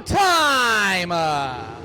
showtime!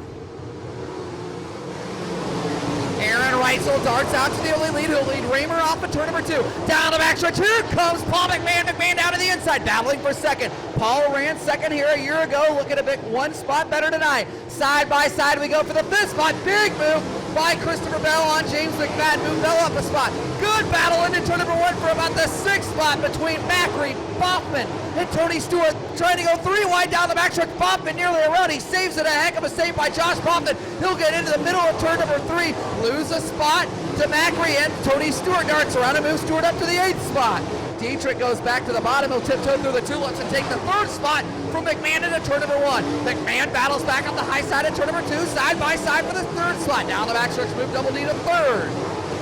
Aaron Reitzel darts out to the early lead. He'll lead Raymer off of turn number 2. Down the backstretch. Here comes Paul McMahon. McMahon down to the inside, battling for second. Paul ran second here a year ago. Looking to pick one spot better tonight. Side by side we go for the 5th spot. Big move by Christopher Bell on James McFadden. Moved Bell up a spot. Good battle into turn number 1 for about the 6th spot between Macri, Boffman, and Tony Stewart. Trying to go 3 wide down the backstretch. Boffman nearly around. He saves it. A heck of a save by Josh Boffman. He'll get into the middle of turn number 3. Lose a spot to Macri, and Tony Stewart darts around and moves Stewart up to the 8th spot. Dietrich goes back to the bottom. He'll tiptoe through the tulips and take the 3rd spot from McMahon into turn number 1. McMahon battles back up the high side of turn number 2, side by side for the 3rd spot. Down the backstretch, move Double D to 3rd.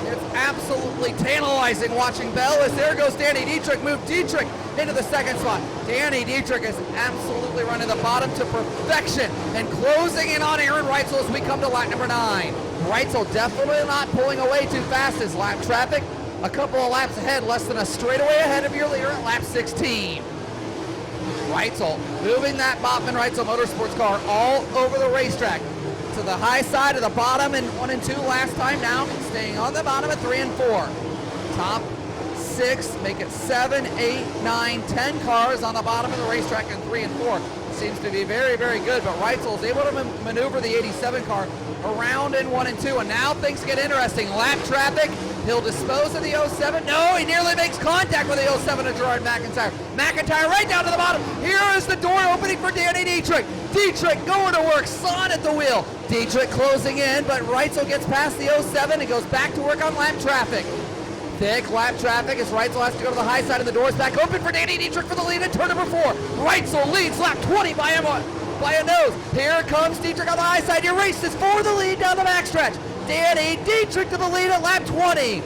It's absolutely tantalizing watching Bell as there goes Danny Dietrich. Move Dietrich into the 2nd spot. Danny Dietrich is absolutely running the bottom to perfection and closing in on Aaron Reitzel as we come to lap number 9. Reitzel definitely not pulling away too fast as lap traffic. A couple of laps ahead, less than a straightaway ahead of your leader at lap 16. Reitzel moving that Bachman Reitzel Motorsports car all over the racetrack to the high side of the bottom in 1 and 2 last time down, staying on the bottom at 3 and 4. Top 6, make it 7, 8, 9, 10 cars on the bottom of the racetrack in 3 and 4. Seems to be very, very good, but Reitzel is able to maneuver the 87 car around in 1 and 2, and now things get interesting. Lap traffic, he'll dispose of the 07. No, he nearly makes contact with the 07 of Gerard McIntyre. McIntyre right down to the bottom. Here is the door opening for Danny Dietrich. Dietrich going to work, Son at the wheel. Dietrich closing in, but Reitzel gets past the 07 and goes back to work on lap traffic. Thick lap traffic as Reitzel has to go to the high side, and the door's back open for Danny Dietrich for the lead in turn number 4. Reitzel leads lap 20 by a nose. Here comes Dietrich on the high side. He races for the lead down the backstretch. Danny Dietrich to the lead at lap 20.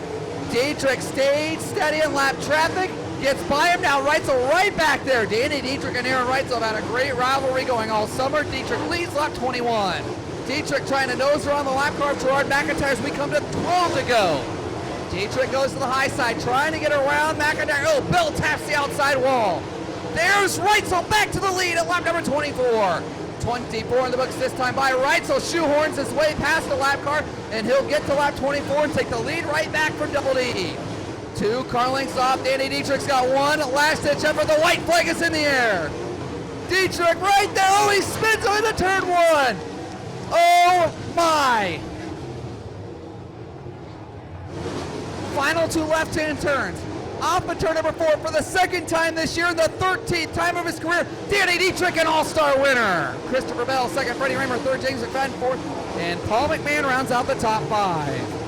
Dietrich stayed steady in lap traffic. Gets by him now. Reitzel right back there. Danny Dietrich and Aaron Reitzel have had a great rivalry going all summer. Dietrich leads lap 21. Dietrich trying to nose around the lap car of Gerard McIntyre as we come to 12 to go. Dietrich goes to the high side, trying to get around McIntyre. Oh, Bell taps the outside wall. There's Reitzel back to the lead at lap number 24. 24 in the books this time by Reitzel. Shoehorns his way past the lap car, and he'll get to lap 24 and take the lead right back from Double D. 2 car lengths off. Danny Dietrich's got 1 last-ditch effort. The white flag is in the air. Dietrich right there. Oh, he spins him into turn 1. Oh, my. Final 2 left-hand turns. Off of turn number 4 for the 2nd time this year, the 13th time of his career. Danny Dietrich, an all-star winner. Christopher Bell, 2nd. Freddie Raymer, 3rd. James McFadden, 4th. And Paul McMahon rounds out the top 5.